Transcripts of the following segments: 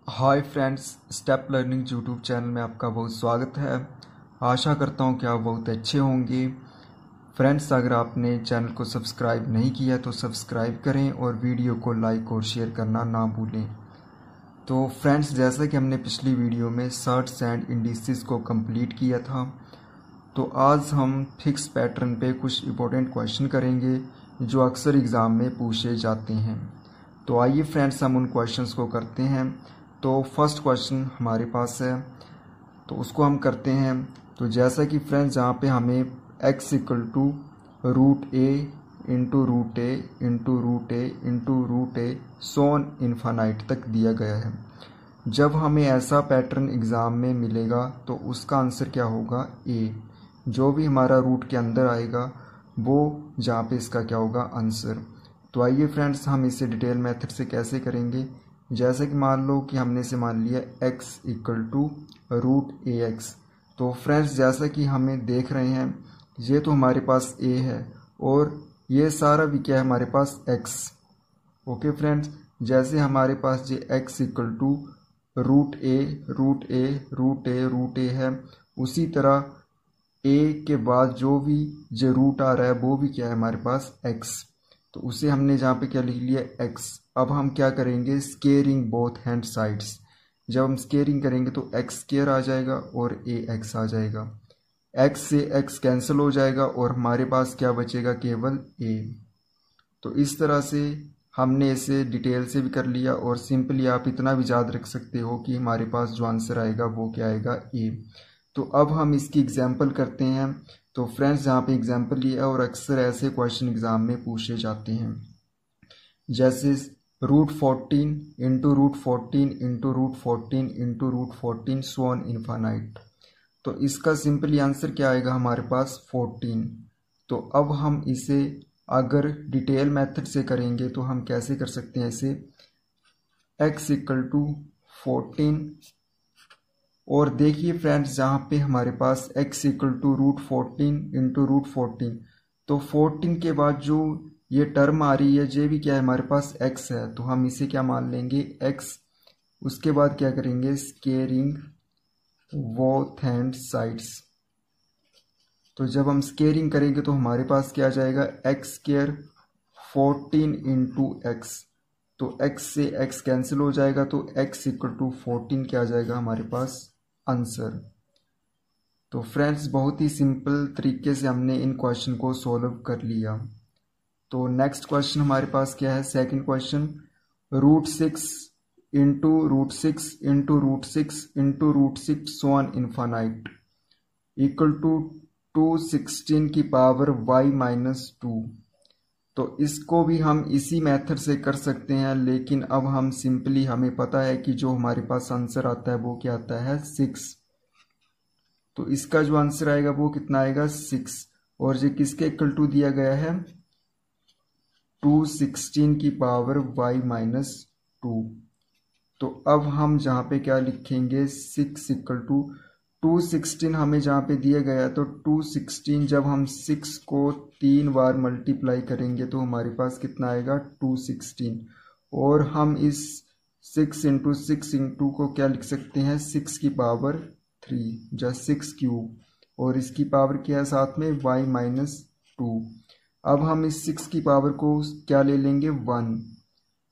Hi friends, step learning YouTube channel में आपका बहुत स्वागत है। आशा करता हूँ कि आप बहुत अच्छे होंगे। फ्रेंड्स, अगर आपने चैनल को सब्सक्राइब नहीं किया तो सब्सक्राइब करें और वीडियो को लाइक और शेयर करना ना भूलें। तो फ्रेंड्स, जैसा कि हमने पिछली वीडियो में सर्ट्स एंड इंडिसेस को कंप्लीट किया था, तो आज हम फिक्स पैटर्न पे कुछ इम्पोर्टेंट क्वेश्चन करेंगे जो अक्सर एग्ज़ाम में पूछे जाते हैं। तो आइए फ्रेंड्स, हम उन क्वेश्चंस को करते हैं। तो फर्स्ट क्वेश्चन हमारे पास है, तो उसको हम करते हैं। तो जैसा कि फ्रेंड्स यहाँ पे हमें x equal to root a into root a into root a into root a so on infinite तक दिया गया है। जब हमें ऐसा पैटर्न एग्ज़ाम में मिलेगा तो उसका आंसर क्या होगा? ए। जो भी हमारा रूट के अंदर आएगा वो जहाँ पे इसका क्या होगा? आंसर। तो आइए फ्रेंड्स, हम इसे डिटेल मेथड से कैसे करेंगे। जैसे कि मान लो कि हमने से मान लिया x equal to root a x. तो फ्रेंड्स, जैसा कि हमें देख रहे हैं, ये तो हमारे पास a है और ये सारा भी क्या है? हमारे पास x। ओके फ्रेंड्स, जैसे हमारे पास ये x equal to root a root a root a root a है, उसी तरह a के बाद जो भी जो रूट आ रहा है वो भी क्या है? हमारे पास x। तो उसे हमने जहाँ पे क्या लिख लिया? x। अब हम क्या करेंगे? Squaring both hand sides. जब हम स्केयरिंग करेंगे तो x स्केयर आ जाएगा और ax आ जाएगा। x से x कैंसिल हो जाएगा और हमारे पास क्या बचेगा? केवल a। तो इस तरह से हमने इसे डिटेल से भी कर लिया और सिंपली आप इतना भी याद रख सकते हो कि हमारे पास जो आंसर आएगा वो क्या आएगा? a। तो अब हम इसकी एग्जाम्पल करते हैं। तो फ्रेंड्स, यहाँ पे एग्जाम्पल लिया है और अक्सर ऐसे क्वेश्चन एग्जाम में पूछे जाते हैं, जैसे root 14 into root 14 into root 14 into root 14 so on infinite. तो इसका सिंपली आंसर क्या आएगा? हमारे पास 14। तो अब हम इसे अगर डिटेल मेथड से करेंगे तो हम कैसे कर सकते हैं इसे? x इक्वल टू 14 और देखिए फ्रेंड्स, जहाँ पे हमारे पास x equal to root 14 into root 14, तो 14 के बाद जो ये टर्म आ रही है ये भी क्या है? हमारे पास x है, तो हम इसे क्या मान लेंगे? x। उसके बाद क्या करेंगे? Squaring both hand sides. तो जब हम स्केयरिंग करेंगे तो हमारे पास क्या आ जाएगा? x square 14 into x. तो x से x कैंसिल हो जाएगा, तो x इक्वल टू 14 क्या आ जाएगा? हमारे पास आंसर। तो फ्रेंड्स, बहुत ही सिंपल तरीके से हमने इन क्वेश्चन को सॉल्व कर लिया। तो नेक्स्ट क्वेश्चन हमारे पास क्या है? Second question, root 6 into root 6 into root 6 into root 6 so on infinite equal to 216 की पावर y माइनस 2। तो इसको भी हम इसी मेथड से कर सकते हैं, लेकिन अब हम सिंपली, हमें पता है कि जो हमारे पास आंसर आता है वो क्या आता है? 6। तो इसका जो आंसर आएगा वो कितना आएगा? 6। और ये किसके इक्वल टू दिया गया है? 216 की पावर y माइनस 2। तो अब हम जहाँ पे क्या लिखेंगे? 6 इक्वल टू 216 हमें जहाँ पे दिया गया है, तो 216 जब हम 6 को 3 बार मल्टीप्लाई करेंगे तो हमारे पास कितना आएगा? 216। और हम इस 6 इंटू 6 इंटू को क्या लिख सकते हैं? 6 की पावर 3 या 6 क्यूब, और इसकी पावर क्या है साथ में? y minus 2। अब हम इस 6 की पावर को क्या ले लेंगे? 1।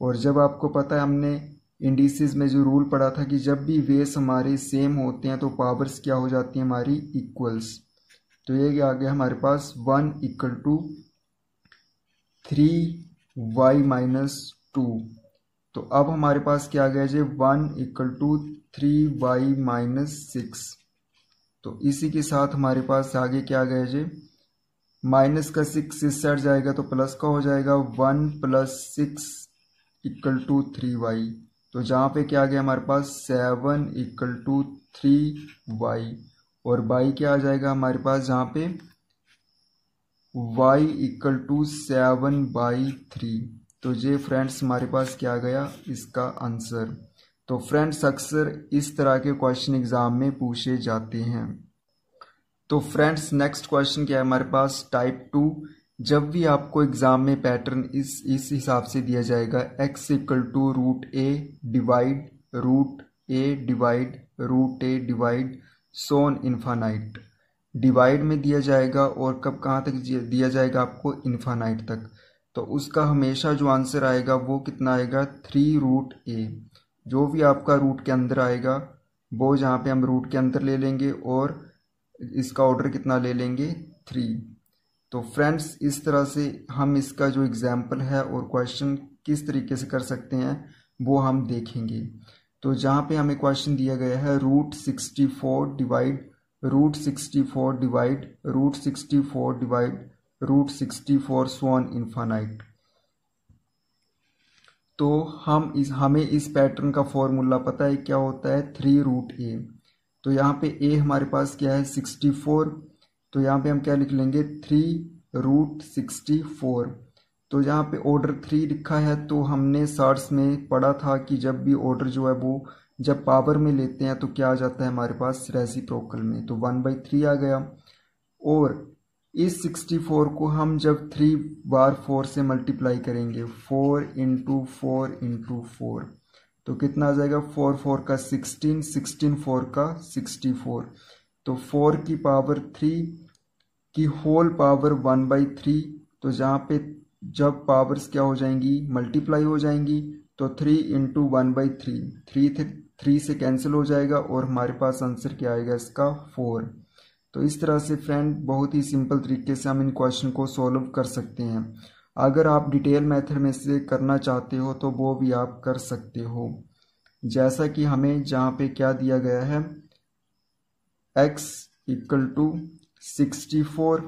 और जब आपको पता है, हमने इंडिसेस में जो रूल पढ़ा था कि जब भी बेस हमारे सेम होते हैं तो पावर्स क्या हो जाती हैं? हमारी इक्वल्स। तो ये आ गया हमारे पास 1 इक्वल टू 3y माइनस 2। तो अब हमारे पास क्या आ गया जी? 1 इक्वल टू 3y माइनस 6। तो इसी के साथ हमारे पास आगे क्या आ गया जी? माइनस का 6 इस साइड जाएगा तो प्लस का हो जाएगा। 1 प्लस 6 इक्वल टू 3y। तो जहाँ पे क्या आ गया हमारे पास? 7 इक्वल टू 3y। और y क्या आ जाएगा हमारे पास? जहाँ पे y इक्वल टू 7/3। तो ये फ्रेंड्स हमारे पास क्या आ गया? इसका आंसर। तो फ्रेंड्स, अक्सर इस तरह के क्वेश्चन एग्जाम में पूछे जाते हैं। तो फ्रेंड्स, नेक्स्ट क्वेश्चन क्या है हमारे पास? टाइप 2। जब भी आपको एग्जाम में पैटर्न इस हिसाब से दिया जाएगा, x equal to root a divide root a divide root a divide so on infinite. Divide में दिया जाएगा और कब कहाँ तक दिया जाएगा आपको, इन्फानाइट तक। तो उसका हमेशा जो आंसर आएगा वो कितना आएगा, 3 रूट ए। जो भी आपका रूट के अंदर आएगा वो जहाँ पे हम रूट के अंदर ले लेंगे और इसका ऑर्डर कितना ले लेंगे, 3। तो फ्रेंड्स इस तरह से हम इसका जो एग्जाम्पल है और क्वेश्चन किस तरीके से कर सकते हैं वो हम देखेंगे। तो जहाँ पे हमें क्वेश्चन दिया गया है root 64 divide root 64 divide root 64 divide root 64 so on infinite. तो हमें इस पैटर्न का फॉर्मूला पता है क्या होता है, 3 रूट ए। तो यहाँ पे ए हमारे पास क्या है, 64। तो यहाँ पे हम क्या लिख लेंगे, 3 रूट 64। तो यहाँ पे ऑर्डर 3 लिखा है तो हमने शार्ट्स में पढ़ा था कि जब भी ऑर्डर जो है वो जब पावर में लेते हैं तो क्या आ जाता है हमारे पास, रेसिप्रोकल में। तो 1/3 आ गया। और इस 64 को हम जब 3 बार 4 से मल्टीप्लाई करेंगे, 4 इंटू 4 इंटू 4, तो कितना आ जाएगा, 4 4 का 16, 16 4 का 64। तो 4 की पावर 3 की होल पावर 1/3। तो जहाँ पे जब पावर्स क्या हो जाएंगी, मल्टीप्लाई हो जाएंगी, तो 3 इंटू 1/3, 3 से कैंसिल हो जाएगा और हमारे पास आंसर क्या आएगा इसका, 4। तो इस तरह से फ्रेंड बहुत ही सिंपल तरीके से हम इन क्वेश्चन को सॉल्व कर सकते हैं। अगर आप डिटेल मेथड में से करना चाहते हो तो वो भी आप कर सकते हो। जैसा कि हमें जहाँ पे क्या दिया गया है, x इक्वल टू 64।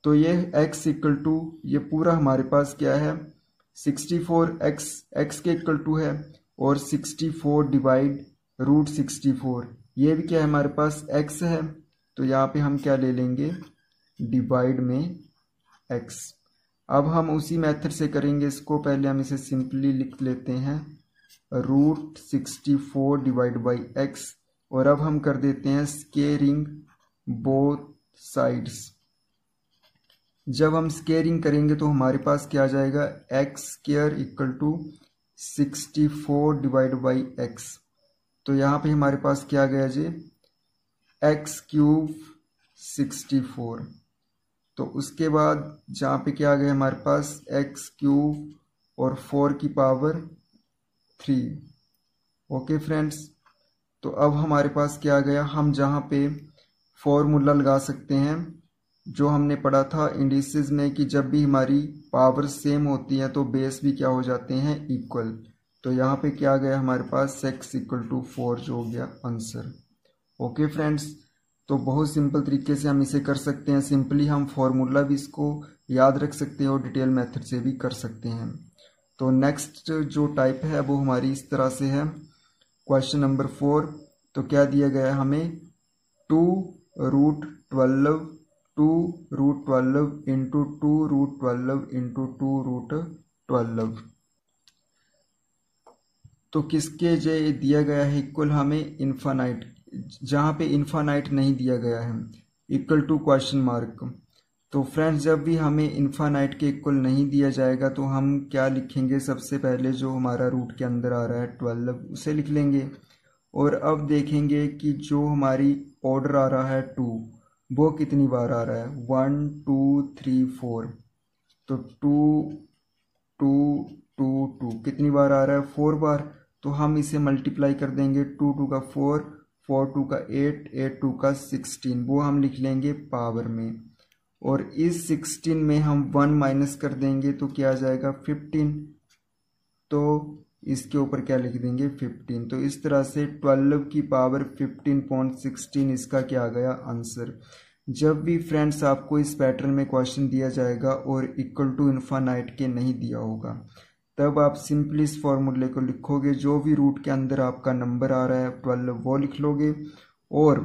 तो ये x इक्वल टू ये पूरा हमारे पास क्या है, 64 x के इक्वल टू है और 64 डिवाइड रूट 64, ये भी क्या है हमारे पास x है। तो यहाँ पे हम क्या ले लेंगे, डिवाइड में x। अब हम उसी मेथड से करेंगे इसको। पहले हम इसे सिंपली लिख लेते हैं, रूट 64 डिवाइड बाई x। और अब हम कर देते हैं स्केयरिंग बोथ साइड्स। जब हम स्केयरिंग करेंगे तो हमारे पास क्या आ जाएगा, x square equal to 64 divide by x। तो यहाँ पे हमारे पास क्या आ गया जी, एक्स क्यूब 64। तो उसके बाद जहाँ पे क्या आ गया हमारे पास, एक्स क्यूब और 4 की पावर 3। ओके फ्रेंड्स, तो अब हमारे पास क्या आ गया, हम जहाँ पे फॉर्मूला लगा सकते हैं जो हमने पढ़ा था इंडिसेस में कि जब भी हमारी पावर सेम होती है तो बेस भी क्या हो जाते हैं, इक्वल। तो यहाँ पे क्या आ गया हमारे पास, x इक्वल टू 4 जो हो गया आंसर। ओके फ्रेंड्स, तो बहुत सिंपल तरीके से हम इसे कर सकते हैं। सिंपली हम फॉर्मूला भी इसको याद रख सकते हैं और डिटेल मेथड से भी कर सकते हैं। तो नेक्स्ट जो टाइप है वो हमारी इस तरह से है, क्वेश्चन नंबर 4। तो क्या दिया गया है हमें, 2 root 12 into 2 root 12 into 2 root 12। तो किसके जे दिया गया है इक्वल हमें इन्फानाइट, जहाँ पे इन्फानाइट नहीं दिया गया है, इक्वल टू क्वेश्चन मार्क। तो फ्रेंड्स जब भी हमें इन्फानाइट के इक्वल नहीं दिया जाएगा तो हम क्या लिखेंगे, सबसे पहले जो हमारा रूट के अंदर आ रहा है 12 उसे लिख लेंगे। और अब देखेंगे कि जो हमारी ऑर्डर आ रहा है 2 वो कितनी बार आ रहा है, 1 2 3 4। तो 2 2 2 2 कितनी बार आ रहा है, 4 बार। तो हम इसे मल्टीप्लाई कर देंगे, 2 2 का 4, 4 2 का 8, 8 2 का 16, वो हम लिख लेंगे पावर में। और इस 16 में हम 1 माइनस कर देंगे तो क्या आ जाएगा, 15। तो इसके ऊपर क्या लिख देंगे, 15। तो इस तरह से 12 की पावर 15.16 इसका क्या आ गया आंसर। जब भी फ्रेंड्स आपको इस पैटर्न में क्वेश्चन दिया जाएगा और इक्वल टू इन्फानाइट के नहीं दिया होगा, तब आप सिंपली इस फॉर्मूले को लिखोगे, जो भी रूट के अंदर आपका नंबर आ रहा है 12 वो लिख लोगे। और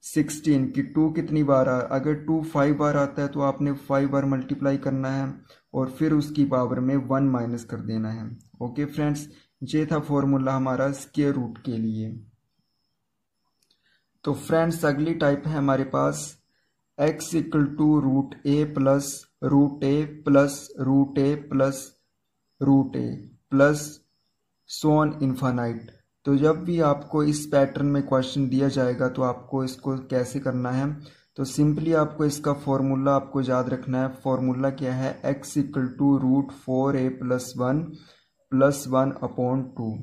16 की 2 कितनी बार अगर 2 5 बार आता है तो आपने 5 बार मल्टीप्लाई करना है और फिर उसकी पावर में 1 माइनस कर देना है। ओके फ्रेंड्स, ये था फॉर्मूला हमारा स्क्वायर रूट के लिए। तो फ्रेंड्स अगली टाइप है हमारे पास x equal to root a plus root a plus root a plus root a plus so on infinite. तो जब भी आपको इस पैटर्न में क्वेश्चन दिया जाएगा तो आपको इसको कैसे करना है, तो सिंपली आपको इसका फॉर्मूला आपको याद रखना है। फॉर्मूला क्या है, x equal to root 4a plus one upon 2।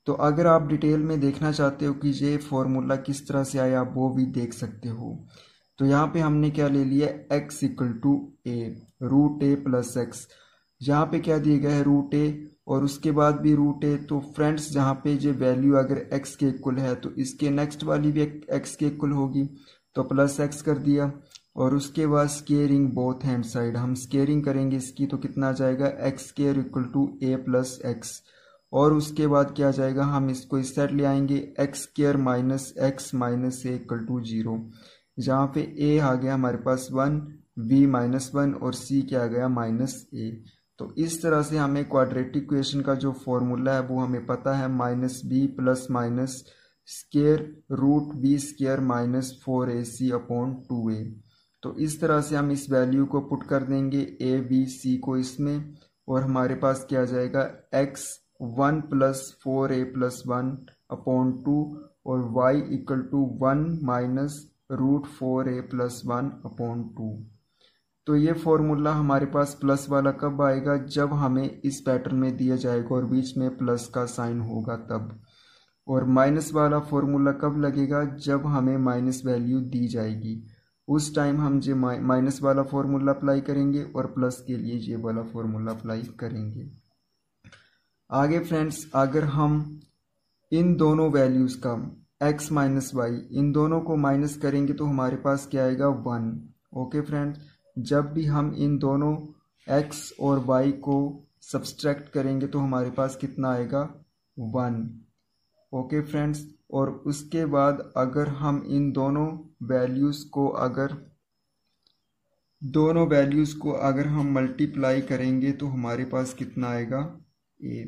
तो अगर आप डिटेल में देखना चाहते हो कि ये फॉर्मूला किस तरह से आया, आप वो भी देख सकते हो। तो यहाँ पे हमने क्या ले लिया, x equal to a root a plus x. यहाँ पे क्या दिया गया है, रूट a और उसके बाद भी रूट a। तो फ्रेंड्स जहाँ पे ये वैल्यू अगर x के इक्वल है तो इसके नेक्स्ट वाली भी x के इक्वल होगी, तो प्लस x कर दिया। और उसके बाद स्केयरिंग बोथ हैंड साइड, हम स्केयरिंग करेंगे इसकी, तो कितना आ जाएगा, x square equal to a plus x. और उसके बाद क्या आ जाएगा, हम इसको इस साइड ले आएंगे, x square minus x minus a equal to 0। जहाँ पे a आ गया हमारे पास 1, b माइनस 1 और c क्या आ गया, माइनस a। तो इस तरह से हमें क्वाड्रेटिक इक्वेशन का जो फॉर्मूला है वो हमें पता है, minus b plus minus square root b square minus 4ac upon 2a। तो इस तरह से हम इस वैल्यू को पुट कर देंगे a b c को इसमें, और हमारे पास क्या आ जाएगा, x 1 plus 4a plus 1 upon 2 और y equal to 1 minus root 4a plus 1 upon 2। तो ये फॉर्मूला हमारे पास प्लस वाला कब आएगा, जब हमें इस पैटर्न में दिया जाएगा और बीच में प्लस का साइन होगा तब। और माइनस वाला फॉर्मूला कब लगेगा, जब हमें माइनस वैल्यू दी जाएगी, उस टाइम हम जो माइनस वाला फॉर्मूला अप्लाई करेंगे और प्लस के लिए ये वाला फॉर्मूला अप्लाई करेंगे। आगे फ्रेंड्स, अगर हम इन दोनों वैल्यूज़ का x माइनस वाई इन दोनों को माइनस करेंगे तो हमारे पास क्या आएगा, 1। ओके फ्रेंड्स, जब भी हम इन दोनों x और y को सब्सट्रैक्ट करेंगे तो हमारे पास कितना आएगा, 1। ओके फ्रेंड्स, और उसके बाद अगर हम इन दोनों वैल्यूज़ को अगर हम मल्टीप्लाई करेंगे तो हमारे पास कितना आएगा, a।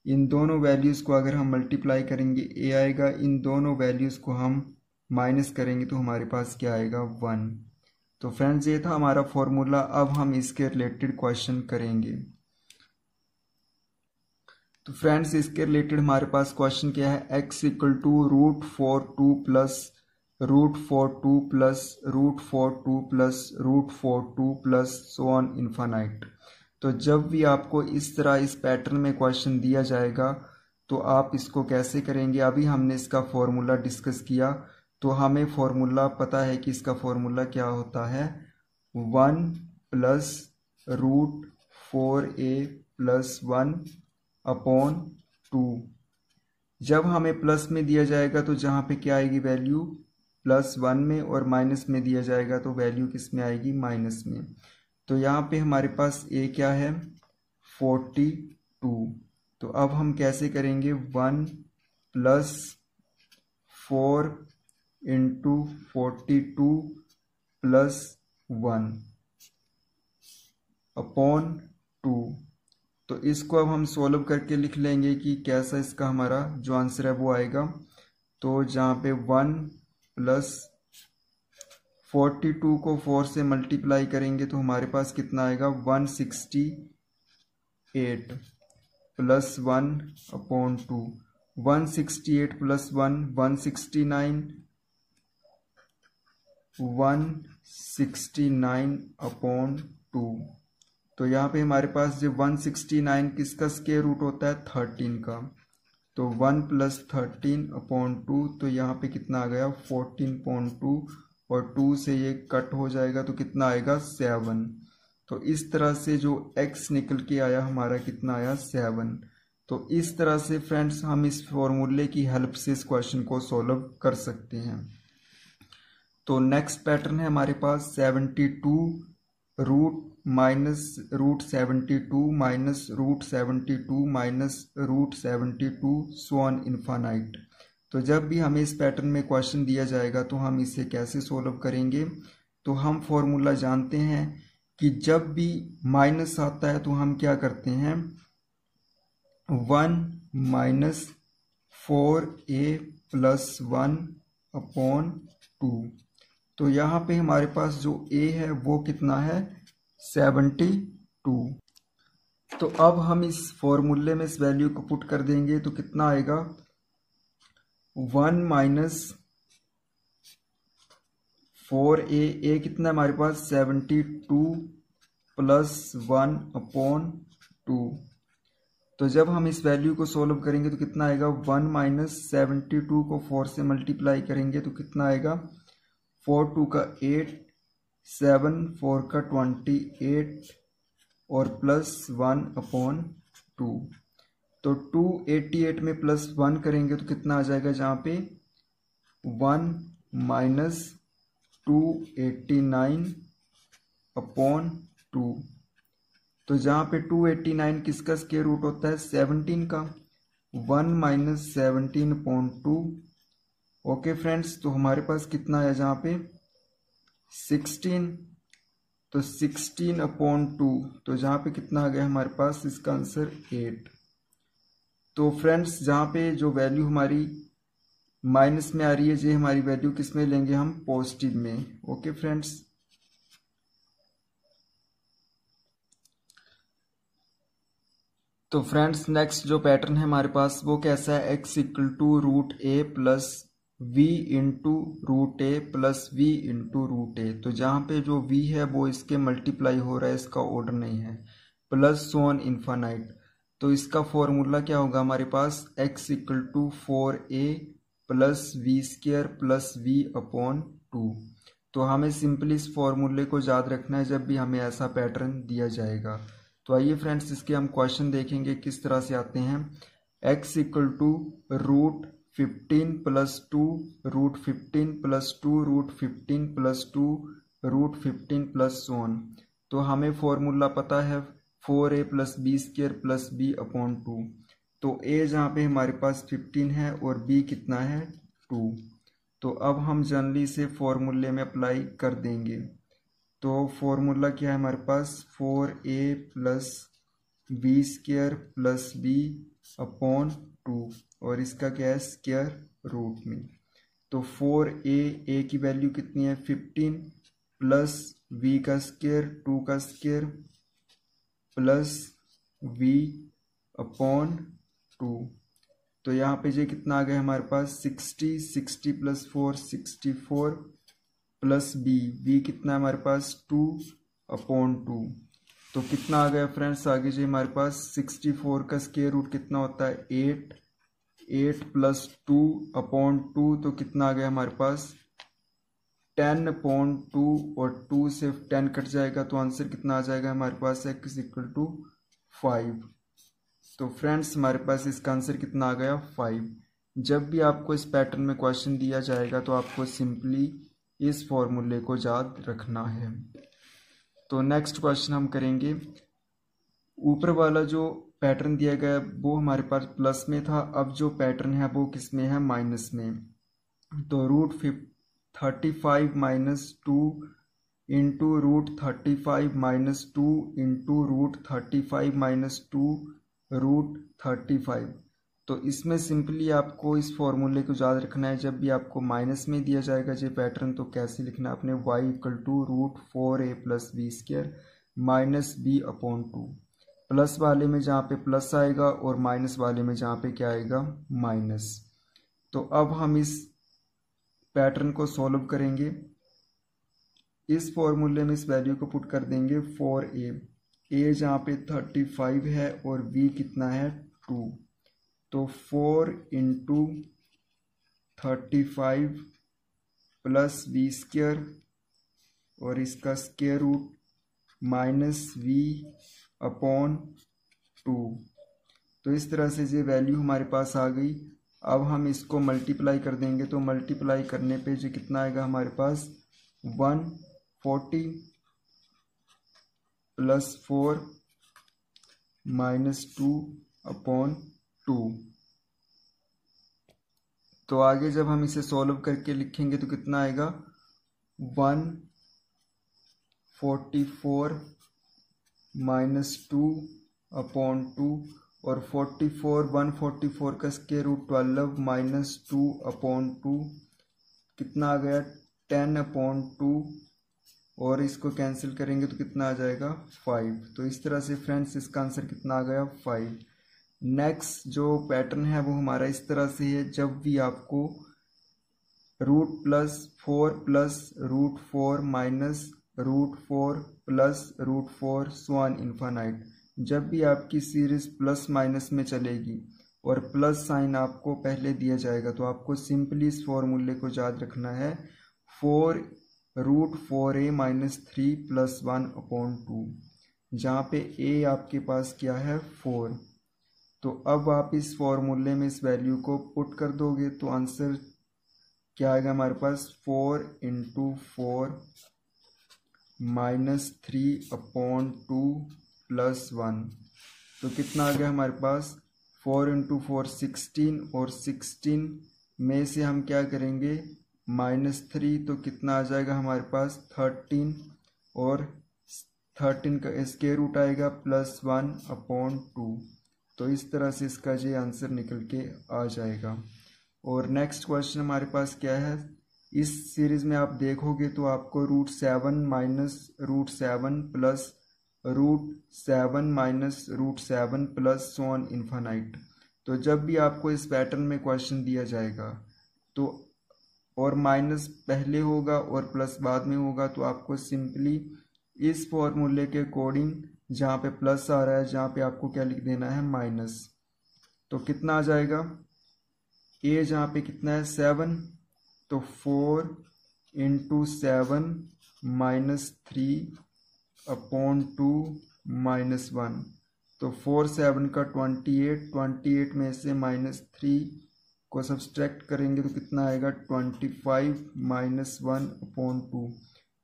इन दोनों वैल्यूज़ को अगर हम मल्टीप्लाई करेंगे a आएगा, इन दोनों वैल्यूज़ को हम माइनस करेंगे तो हमारे पास क्या आएगा, 1। तो फ्रेंड्स ये था हमारा फॉर्मूला। अब हम इसके रिलेटेड क्वेश्चन करेंगे। तो फ्रेंड्स इसके रिलेटेड हमारे पास क्वेश्चन क्या है, x equal to root 42 plus root 42 plus root 42 plus root 42 plus so on infinite. तो जब भी आपको इस तरह इस पैटर्न में क्वेश्चन दिया जाएगा तो आप इसको कैसे करेंगे, अभी हमने इसका फॉर्मूला डिस्कस किया। तो हमें फॉर्मूला पता है कि इसका फॉर्मूला क्या होता है, 1 plus root 4a plus 1 upon 2। जब हमें प्लस में दिया जाएगा तो जहाँ पे क्या आएगी वैल्यू, प्लस 1 में, और माइनस में दिया जाएगा तो वैल्यू किस में आएगी, माइनस में। तो यहाँ पे हमारे पास a क्या है, 42। तो अब हम कैसे करेंगे, 1 प्लस 4 इंटू 42 प्लस 1 अपॉन 2। तो इसको अब हम सॉल्व करके लिख लेंगे कि कैसा इसका हमारा जो आंसर है वो आएगा। तो जहाँ पे 1 प्लस 42 को 4 से मल्टीप्लाई करेंगे तो हमारे पास कितना आएगा, 168 प्लस 1 अपॉन 2। 168 plus 1 169 upon 2। तो यहाँ पे हमारे पास जो 169 किसका स्क्वायर रूट होता है, 13 का। तो 1 प्लस 13 अपॉन 2, तो यहाँ पे कितना आ गया, 14.2, और 2 से ये कट हो जाएगा तो कितना आएगा, 7। तो इस तरह से जो x निकल के आया हमारा कितना आया, 7। तो इस तरह से फ्रेंड्स हम इस फॉर्मूले की हेल्प से इस क्वेश्चन को सॉल्व कर सकते हैं। तो नेक्स्ट पैटर्न है हमारे पास 72 root minus root 72 minus root 72 minus root 72 so on infinite. तो जब भी हमें इस पैटर्न में क्वेश्चन दिया जाएगा तो हम इसे कैसे सॉल्व करेंगे। तो हम फॉर्मूला जानते हैं कि जब भी माइनस आता है तो हम क्या करते हैं, 1 माइनस 4a प्लस 1 अपॉन 2। तो यहाँ पे हमारे पास जो a है वो कितना है, 72। तो अब हम इस फॉर्मूले में इस वैल्यू को पुट कर देंगे तो कितना आएगा, 1 माइनस 4a कितना है हमारे पास 72 प्लस 1/2। तो जब हम इस वैल्यू को सोल्व करेंगे तो कितना आएगा 1 माइनस 72 को 4 से मल्टीप्लाई करेंगे तो कितना आएगा 4 2 का 8 7 4 का 28 और प्लस 1/2। तो 288 में प्लस 1 करेंगे तो कितना आ जाएगा जहाँ पे 1 माइनस 289/2। तो जहाँ पे 289 किसका स्क्वायर रूट होता है 17 का 1 माइनस 17/2। ओके फ्रेंड्स, तो हमारे पास कितना है जहाँ पे 16। तो 16/2 तो जहाँ पे कितना आ गया हमारे पास इसका आंसर 8। तो फ्रेंड्स जहाँ पे जो वैल्यू हमारी माइनस में आ रही है ये हमारी वैल्यू किस में लेंगे हम पॉजिटिव में। ओके फ्रेंड्स, तो फ्रेंड्स नेक्स्ट जो पैटर्न है हमारे पास वो कैसा है x equal to root a plus v into root a plus v into root a. तो जहाँ पे जो v है वो इसके मल्टीप्लाई हो रहा है, इसका ऑर्डर नहीं है, प्लस सोन इन्फानाइट। तो इसका फॉर्मूला क्या होगा हमारे पास x equal to 4a plus v square plus v/2। तो हमें सिंपली इस फॉर्मूले को याद रखना है जब भी हमें ऐसा पैटर्न दिया जाएगा। तो आइए फ्रेंड्स इसके हम क्वेश्चन देखेंगे किस तरह से आते हैं। x equal to root 15 plus 2 root 15 plus 2 root 15 plus 2 root 15 plus so on. तो हमें फॉर्मूला पता है 4a plus b square plus b/2। तो a जहाँ पे हमारे पास 15 है और b कितना है 2। तो अब हम जनरली से फॉर्मूले में अप्लाई कर देंगे। तो फॉर्मूला क्या है हमारे पास 4a plus b square plus b/2 और इसका क्या है स्क्वायर रूट में। तो 4a की वैल्यू कितनी है 15 प्लस b का स्क्वायर 2 का स्क्वायर प्लस v/2। तो यहाँ पे ये कितना आ गया हमारे पास 60 प्लस 4 64 प्लस b कितना है हमारे पास 2/2। तो कितना आ गया फ्रेंड्स आगे जी हमारे पास 64 का स्क्वायर रूट कितना होता है 8 प्लस 2/2। तो कितना आ गया हमारे पास 10/2 और 2 से 10 कट जाएगा तो आंसर कितना आ जाएगा हमारे पास x इक्वल टू 5। तो फ्रेंड्स हमारे पास इसका आंसर कितना आ गया 5। जब भी आपको इस पैटर्न में क्वेश्चन दिया जाएगा तो आपको सिंपली इस फॉर्मूले को याद रखना है। तो नेक्स्ट क्वेश्चन हम करेंगे। ऊपर वाला जो पैटर्न दिया गया वो हमारे पास प्लस में था, अब जो पैटर्न है वो किस में है माइनस में। तो root 35 minus 2 into root 35 minus 2 into root 35 minus 2 root 35। तो इसमें सिंपली आपको इस फॉर्मूले को याद रखना है जब भी आपको माइनस में दिया जाएगा ये पैटर्न तो कैसे लिखना है अपने y equal to root 4a plus b square minus b/2। Plus वाले में जहाँ पे प्लस आएगा और माइनस वाले में जहाँ पे क्या आएगा माइनस। तो अब हम इस पैटर्न को सॉल्व करेंगे। इस फॉर्मूले में इस वैल्यू को पुट कर देंगे 4a जहाँ पे 35 है और b कितना है 2। तो 4 इंटू 35 प्लस बी स्क्वायर और इसका स्क्वायर रूट माइनस v/2। तो इस तरह से ये वैल्यू हमारे पास आ गई। अब हम इसको मल्टीप्लाई कर देंगे तो मल्टीप्लाई करने पे जो कितना आएगा हमारे पास 140 प्लस 4 माइनस 2/2। तो आगे जब हम इसे सॉल्व करके लिखेंगे तो कितना आएगा 144 माइनस 2/2 और 144 का स्क्वायर रूट 12 माइनस 2/2 कितना आ गया 10/2 और इसको कैंसिल करेंगे तो कितना आ जाएगा 5। तो इस तरह से फ्रेंड्स इसका आंसर कितना आ गया 5। नेक्स्ट जो पैटर्न है वो हमारा इस तरह से है, जब भी आपको √+4 + √4 माइनस √4 + √4 सो ऑन इन्फानाइट, जब भी आपकी सीरीज प्लस माइनस में चलेगी और प्लस साइन आपको पहले दिया जाएगा, तो आपको सिंपली इस फॉर्मूले को याद रखना है 4√4a - 3 + 1/2, जहाँ पे a आपके पास क्या है 4। तो अब आप इस फॉर्मूले में इस वैल्यू को पुट कर दोगे तो आंसर क्या आएगा हमारे पास 4 × 4 - 3/2 + 1। तो कितना आ गया हमारे पास 4 × 4 16, और 16 में से हम क्या करेंगे -3, तो कितना आ जाएगा हमारे पास 13, और 13 का स्क्वायर रूट आएगा +1/2। तो इस तरह से इसका ये आंसर निकल के आ जाएगा। और नेक्स्ट क्वेश्चन हमारे पास क्या है, इस सीरीज में आप देखोगे तो आपको √7 - √7 + √7 - √7 + सो ऑन इन्फानाइट। तो जब भी आपको इस पैटर्न में क्वेश्चन दिया जाएगा तो और माइनस पहले होगा और प्लस बाद में होगा, तो आपको सिंपली इस फॉर्मूले के अकॉर्डिंग जहाँ पे प्लस आ रहा है, जहाँ पे आपको क्या लिख देना है माइनस। तो कितना आ जाएगा ए जहाँ पे कितना है 7, तो 4 × 7 - 3/2 - 1। तो 4 7 का 28, 28 में से -3 को सब्सट्रैक्ट करेंगे तो कितना आएगा 25 - 1/2।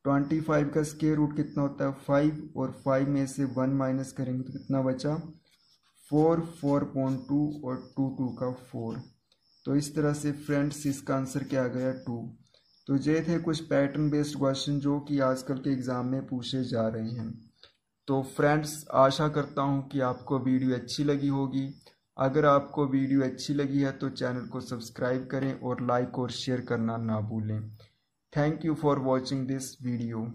25 का स्क्वायर रूट कितना होता है 5, और 5 में से 1 माइनस करेंगे तो कितना बचा 4, 4.2 और 2 का 4। तो इस तरह से फ्रेंड्स इसका आंसर क्या आ गया 2। तो ये थे कुछ पैटर्न बेस्ड क्वेश्चन जो कि आजकल के एग्ज़ाम में पूछे जा रहे हैं। तो फ्रेंड्स आशा करता हूँ कि आपको वीडियो अच्छी लगी होगी। अगर आपको वीडियो अच्छी लगी है तो चैनल को सब्सक्राइब करें और लाइक और शेयर करना ना भूलें। Thank you for watching this video.